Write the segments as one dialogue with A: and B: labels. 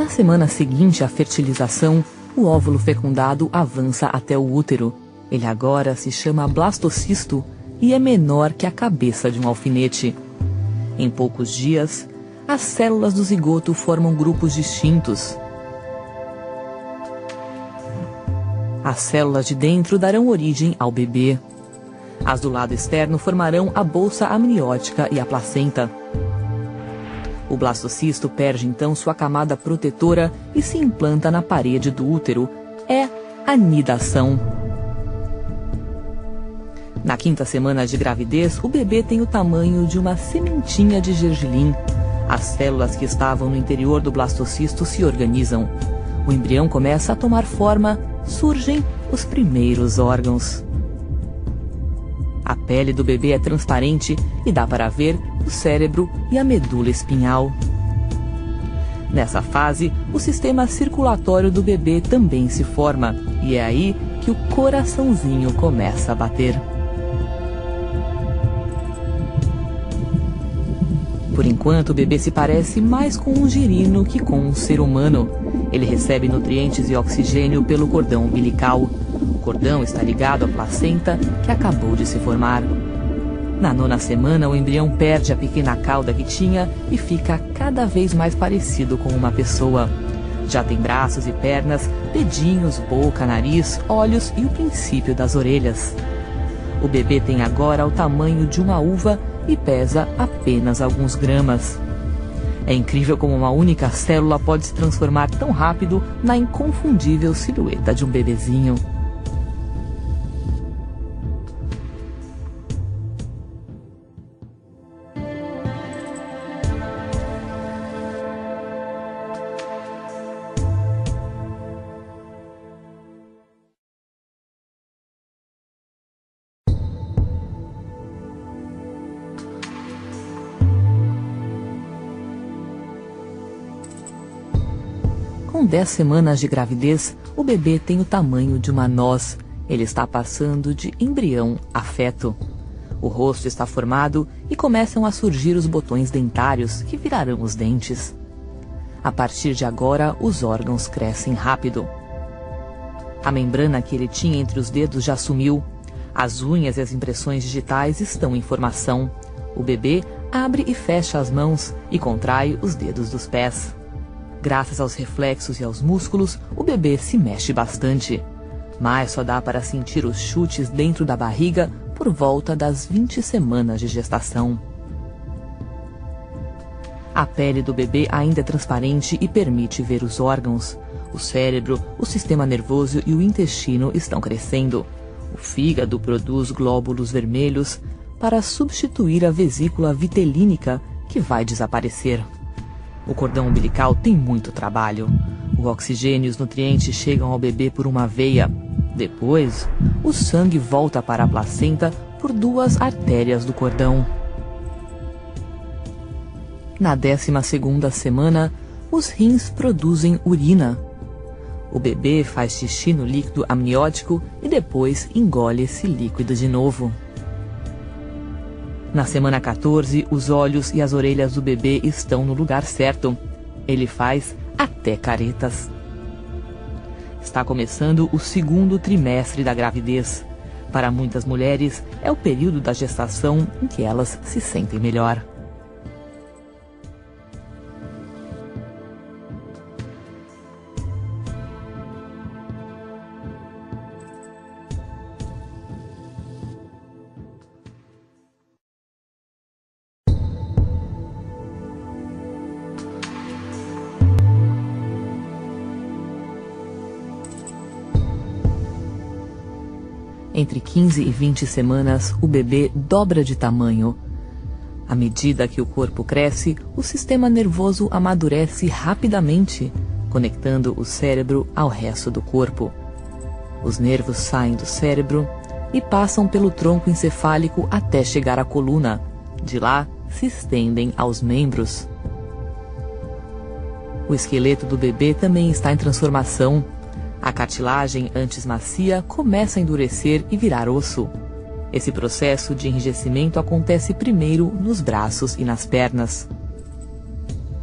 A: Na semana seguinte à fertilização, o óvulo fecundado avança até o útero. Ele agora se chama blastocisto e é menor que a cabeça de um alfinete. Em poucos dias, as células do zigoto formam grupos distintos. As células de dentro darão origem ao bebê. As do lado externo formarão a bolsa amniótica e a placenta. O blastocisto perde então sua camada protetora e se implanta na parede do útero. É a nidação. Na 5ª semana de gravidez, o bebê tem o tamanho de uma sementinha de gergelim. As células que estavam no interior do blastocisto se organizam. O embrião começa a tomar forma, surgem os primeiros órgãos. A pele do bebê é transparente e dá para ver o cérebro e a medula espinhal. Nessa fase, o sistema circulatório do bebê também se forma, e é aí que o coraçãozinho começa a bater. Por enquanto, o bebê se parece mais com um girino que com um ser humano. Ele recebe nutrientes e oxigênio pelo cordão umbilical. O cordão está ligado à placenta que acabou de se formar. Na 9ª semana, o embrião perde a pequena cauda que tinha e fica cada vez mais parecido com uma pessoa. Já tem braços e pernas, dedinhos, boca, nariz, olhos e o princípio das orelhas. O bebê tem agora o tamanho de uma uva e pesa apenas alguns gramas. É incrível como uma única célula pode se transformar tão rápido na inconfundível silhueta de um bebezinho. Com 10 semanas de gravidez, o bebê tem o tamanho de uma noz. Ele está passando de embrião a feto. O rosto está formado e começam a surgir os botões dentários, que virarão os dentes. A partir de agora, os órgãos crescem rápido. A membrana que ele tinha entre os dedos já sumiu. As unhas e as impressões digitais estão em formação. O bebê abre e fecha as mãos e contrai os dedos dos pés. Graças aos reflexos e aos músculos, o bebê se mexe bastante. Mas só dá para sentir os chutes dentro da barriga por volta das 20 semanas de gestação. A pele do bebê ainda é transparente e permite ver os órgãos. O cérebro, o sistema nervoso e o intestino estão crescendo. O fígado produz glóbulos vermelhos para substituir a vesícula vitelínica, que vai desaparecer. O cordão umbilical tem muito trabalho. O oxigênio e os nutrientes chegam ao bebê por uma veia. Depois, o sangue volta para a placenta por 2 artérias do cordão. Na 12ª semana, os rins produzem urina. O bebê faz xixi no líquido amniótico e depois engole esse líquido de novo. Na semana 14, os olhos e as orelhas do bebê estão no lugar certo. Ele faz até caretas. Está começando o 2º trimestre da gravidez. Para muitas mulheres, é o período da gestação em que elas se sentem melhor. Entre 15 e 20 semanas, o bebê dobra de tamanho. À medida que o corpo cresce, o sistema nervoso amadurece rapidamente, conectando o cérebro ao resto do corpo. Os nervos saem do cérebro e passam pelo tronco encefálico até chegar à coluna. De lá, se estendem aos membros. O esqueleto do bebê também está em transformação. A cartilagem, antes macia, começa a endurecer e virar osso. Esse processo de enrijecimento acontece primeiro nos braços e nas pernas.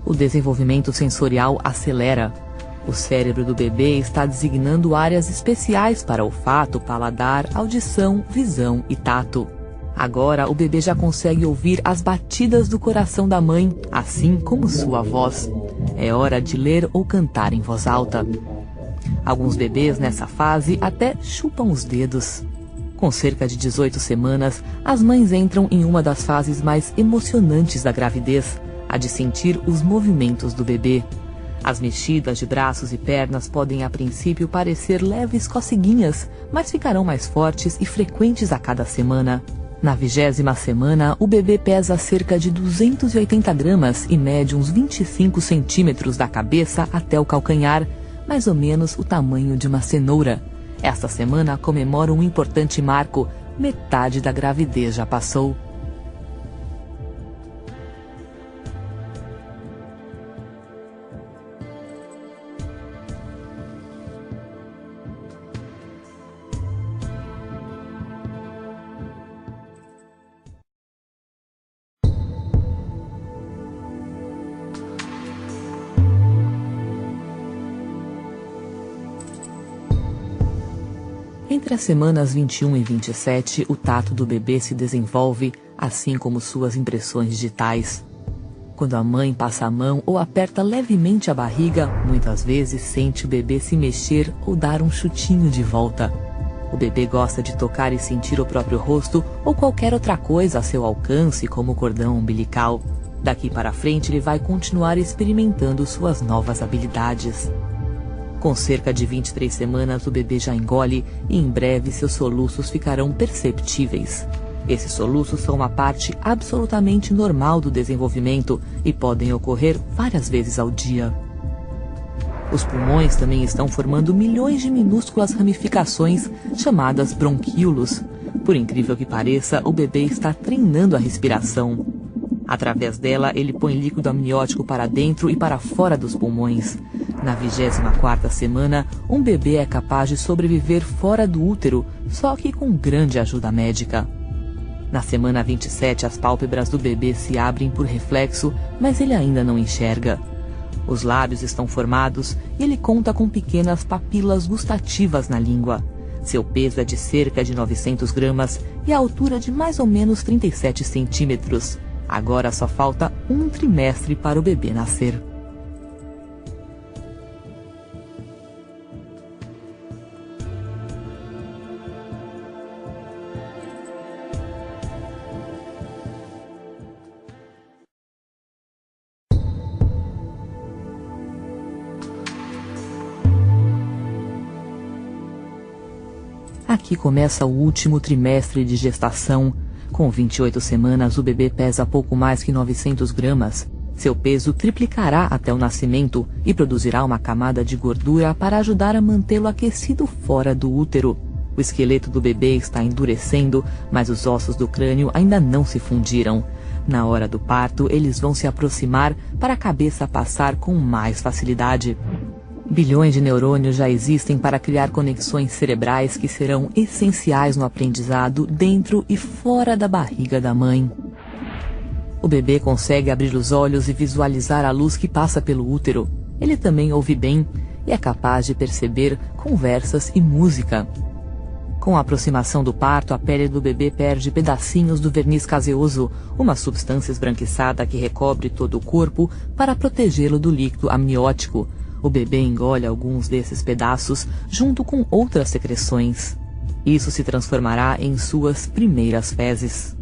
A: O desenvolvimento sensorial acelera. O cérebro do bebê está designando áreas especiais para olfato, paladar, audição, visão e tato. Agora o bebê já consegue ouvir as batidas do coração da mãe, assim como sua voz. É hora de ler ou cantar em voz alta. Alguns bebês nessa fase até chupam os dedos. Com cerca de 18 semanas, as mães entram em uma das fases mais emocionantes da gravidez, a de sentir os movimentos do bebê. As mexidas de braços e pernas podem a princípio parecer leves coceguinhas, mas ficarão mais fortes e frequentes a cada semana. Na 20ª semana, o bebê pesa cerca de 280 gramas e mede uns 25 centímetros da cabeça até o calcanhar, mais ou menos o tamanho de uma cenoura. Esta semana comemora um importante marco: metade da gravidez já passou. Entre as semanas 21 e 27, o tato do bebê se desenvolve, assim como suas impressões digitais. Quando a mãe passa a mão ou aperta levemente a barriga, muitas vezes sente o bebê se mexer ou dar um chutinho de volta. O bebê gosta de tocar e sentir o próprio rosto ou qualquer outra coisa a seu alcance, como o cordão umbilical. Daqui para frente ele vai continuar experimentando suas novas habilidades. Com cerca de 23 semanas, o bebê já engole e em breve seus soluços ficarão perceptíveis. Esses soluços são uma parte absolutamente normal do desenvolvimento e podem ocorrer várias vezes ao dia. Os pulmões também estão formando milhões de minúsculas ramificações chamadas bronquíolos. Por incrível que pareça, o bebê está treinando a respiração. Através dela, ele põe líquido amniótico para dentro e para fora dos pulmões. Na 24ª semana, um bebê é capaz de sobreviver fora do útero, só que com grande ajuda médica. Na semana 27, as pálpebras do bebê se abrem por reflexo, mas ele ainda não enxerga. Os lábios estão formados e ele conta com pequenas papilas gustativas na língua. Seu peso é de cerca de 900 gramas e a altura de mais ou menos 37 centímetros. Agora só falta um trimestre para o bebê nascer. Aqui começa o último trimestre de gestação. Com 28 semanas, o bebê pesa pouco mais que 900 gramas. Seu peso triplicará até o nascimento e produzirá uma camada de gordura para ajudar a mantê-lo aquecido fora do útero. O esqueleto do bebê está endurecendo, mas os ossos do crânio ainda não se fundiram. Na hora do parto, eles vão se aproximar para a cabeça passar com mais facilidade. Bilhões de neurônios já existem para criar conexões cerebrais que serão essenciais no aprendizado dentro e fora da barriga da mãe. O bebê consegue abrir os olhos e visualizar a luz que passa pelo útero. Ele também ouve bem e é capaz de perceber conversas e música. Com a aproximação do parto, a pele do bebê perde pedacinhos do verniz caseoso, uma substância esbranquiçada que recobre todo o corpo para protegê-lo do líquido amniótico. O bebê engole alguns desses pedaços junto com outras secreções. Isso se transformará em suas primeiras fezes.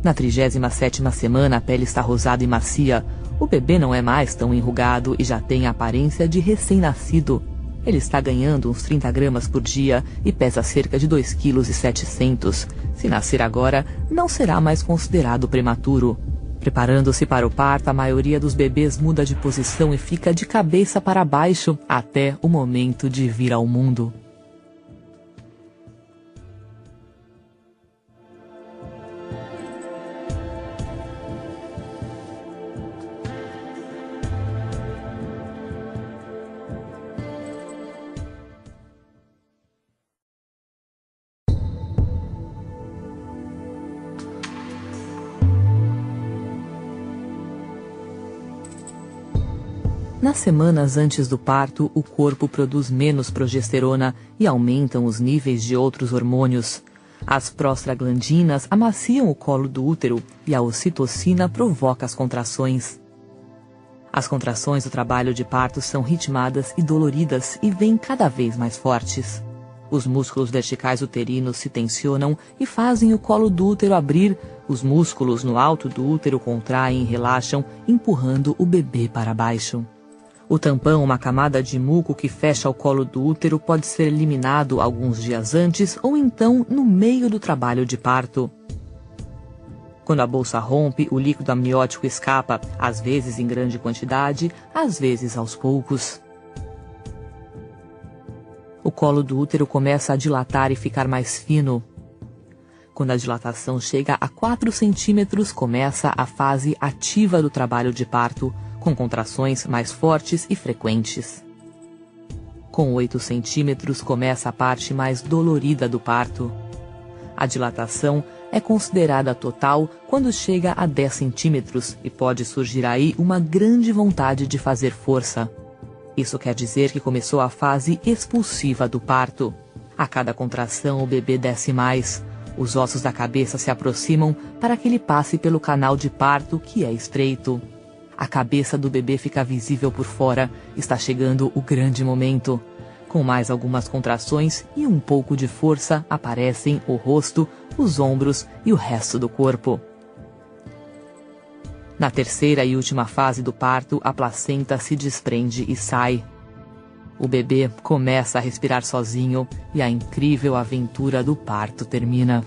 A: Na 37ª semana, a pele está rosada e macia. O bebê não é mais tão enrugado e já tem a aparência de recém-nascido. Ele está ganhando uns 30 gramas por dia e pesa cerca de 2,7 kg. Se nascer agora, não será mais considerado prematuro. Preparando-se para o parto, a maioria dos bebês muda de posição e fica de cabeça para baixo até o momento de vir ao mundo. Nas semanas antes do parto, o corpo produz menos progesterona e aumentam os níveis de outros hormônios. As prostaglandinas amaciam o colo do útero e a ocitocina provoca as contrações. As contrações do trabalho de parto são ritmadas e doloridas e vêm cada vez mais fortes. Os músculos verticais uterinos se tensionam e fazem o colo do útero abrir. Os músculos no alto do útero contraem e relaxam, empurrando o bebê para baixo. O tampão, uma camada de muco que fecha o colo do útero, pode ser eliminado alguns dias antes ou então no meio do trabalho de parto. Quando a bolsa rompe, o líquido amniótico escapa, às vezes em grande quantidade, às vezes aos poucos. O colo do útero começa a dilatar e ficar mais fino. Quando a dilatação chega a 4 centímetros, começa a fase ativa do trabalho de parto, com contrações mais fortes e frequentes. Com 8 centímetros, começa a parte mais dolorida do parto. A dilatação é considerada total quando chega a 10 centímetros e pode surgir aí uma grande vontade de fazer força. Isso quer dizer que começou a fase expulsiva do parto. A cada contração, o bebê desce mais. Os ossos da cabeça se aproximam para que ele passe pelo canal de parto, que é estreito. A cabeça do bebê fica visível por fora. Está chegando o grande momento. Com mais algumas contrações e um pouco de força, aparecem o rosto, os ombros e o resto do corpo. Na terceira e última fase do parto, a placenta se desprende e sai. O bebê começa a respirar sozinho e a incrível aventura do parto termina.